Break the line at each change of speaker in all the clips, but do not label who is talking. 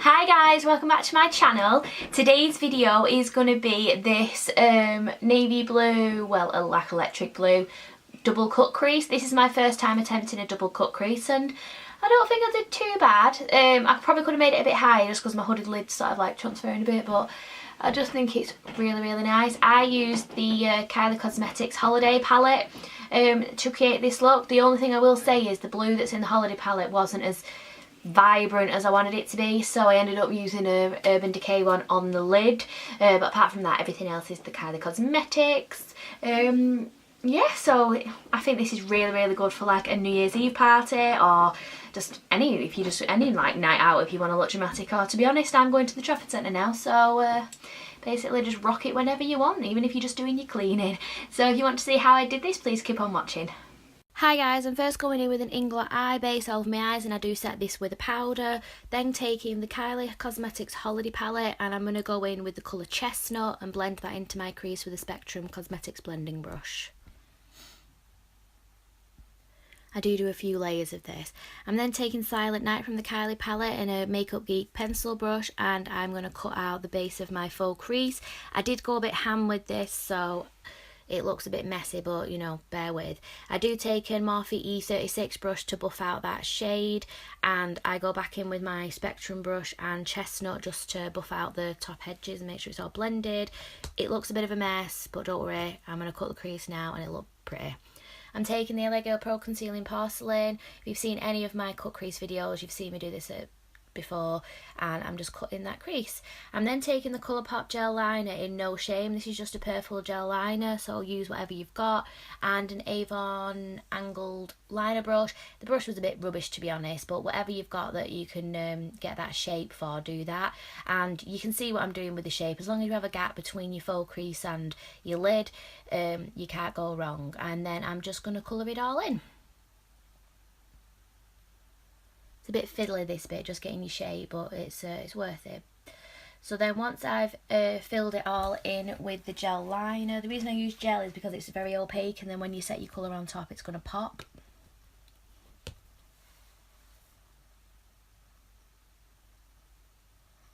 Hi guys, welcome back to my channel. Today's video is going to be this navy blue, well like electric blue, double cut crease. This is my first time attempting a double cut crease and I don't think I did too bad. I probably could have made it a bit higher just because my hooded lid's sort of like transferring a bit, but I just think it's really nice. I used the Kylie Cosmetics Holiday palette to create this look. The only thing I will say is the blue that's in the Holiday palette wasn't as vibrant as I wanted it to be, so I ended up using a Urban Decay one on the lid, but apart from that everything else is the Kylie Cosmetics. Yeah, so I think this is really good for like a New Year's Eve party or just any like night out if you want to look dramatic. Or to be honest, I'm going to the Trafford Centre now, so basically just rock it whenever you want, even if you're just doing your cleaning. So if you want to see how I did this, please keep on watching. Hi guys, I'm first going in with an Inglot eye base over my eyes, and I do set this with a powder, then taking the Kylie Cosmetics Holiday palette and I'm going to go in with the colour Chestnut and blend that into my crease with a Spectrum Cosmetics blending brush. I do a few layers of this. I'm then taking Silent Night from the Kylie palette in a Makeup Geek pencil brush and I'm going to cut out the base of my faux crease. I did go a bit ham with this, so it looks a bit messy, but you know, bear with. I do take a Morphe E36 brush to buff out that shade, and I go back in with my Spectrum brush and Chestnut just to buff out the top edges and make sure it's all blended. It looks a bit of a mess, but don't worry, I'm going to cut the crease now and it'll look pretty. I'm taking the LA Girl Pro Concealing Porcelain. If you've seen any of my cut crease videos, you've seen me do this before, and I'm just cutting that crease. I'm then taking the Colourpop gel liner in No Shame. This is just a purple gel liner, so use whatever you've got, and an Avon angled liner brush. The brush was a bit rubbish to be honest, but whatever you've got that you can get that shape for, do that. And you can see what I'm doing with the shape. As long as you have a gap between your faux crease and your lid, you can't go wrong. And then I'm just going to colour it all in. It's a bit fiddly this bit, just getting your shape, but it's worth it. So then once I've filled it all in with the gel liner, the reason I use gel is because it's very opaque and then when you set your colour on top it's going to pop.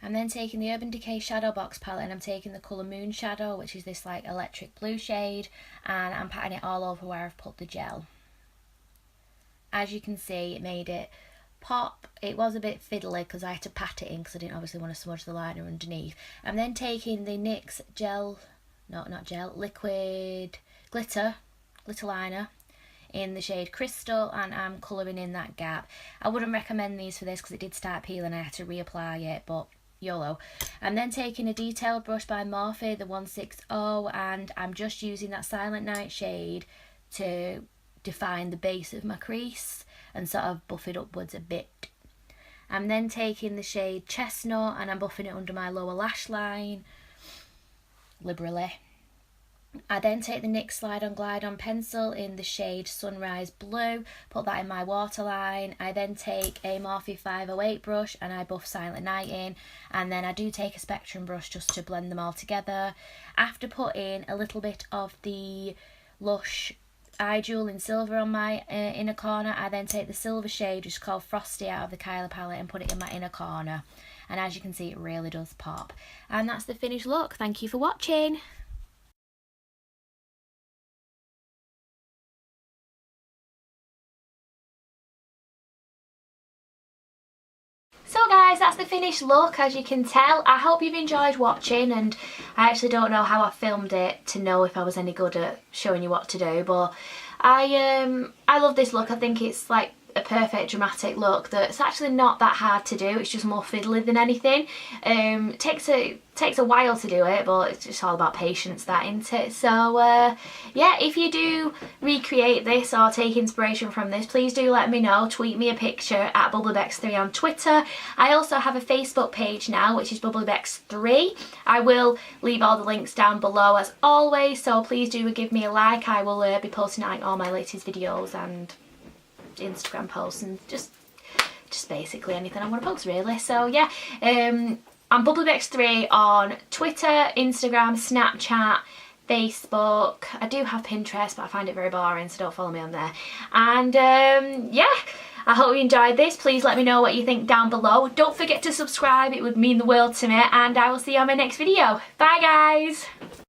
I'm then taking the Urban Decay Shadowbox palette and I'm taking the colour Moonshadow, which is this like electric blue shade, and I'm patting it all over where I've put the gel. As you can see, it made it pop. It was a bit fiddly because I had to pat it in because I didn't obviously want to smudge the liner underneath. I'm then taking the NYX liquid glitter liner in the shade Crystal and I'm colouring in that gap. I wouldn't recommend these for this because it did start peeling, I had to reapply it, but YOLO. I'm then taking a detailed brush by Morphe, the 160, and I'm just using that Silent Night shade to define the base of my crease and sort of buff it upwards a bit. I'm then taking the shade Chestnut and I'm buffing it under my lower lash line liberally. I then take the NYX Slide On Glide On pencil in the shade Sunrise Blue, put that in my waterline. I then take a Morphe 508 brush and I buff Silent Night in, and then I do take a Spectrum brush just to blend them all together. After putting a little bit of the Lush Eye Jewel in silver on my inner corner, I then take the silver shade, which is called Frosty, out of the Kylie palette and put it in my inner corner. And as you can see, it really does pop. And that's the finished look. Thank you for watching. So guys, that's the finished look. As you can tell, I hope you've enjoyed watching, and I actually don't know how I filmed it to know if I was any good at showing you what to do, but I love this look. I think it's like a perfect dramatic look that's actually not that hard to do. It's just more fiddly than anything. Takes a while to do it, but it's just all about patience, that, isn't it? So yeah, if you do recreate this or take inspiration from this, please do let me know. Tweet me a picture at bubblybex3 on Twitter. I also have a Facebook page now, which is bubblybex3. I will leave all the links down below as always, so please do give me a like. I will be posting like all my latest videos and Instagram posts and just basically anything I want to post really. So yeah, I'm bubblybex3 on Twitter, Instagram, Snapchat, Facebook. I do have Pinterest, but I find it very boring, so don't follow me on there. And yeah, I hope you enjoyed this. Please let me know what you think down below. Don't forget to subscribe, it would mean the world to me, and I will see you on my next video. Bye guys!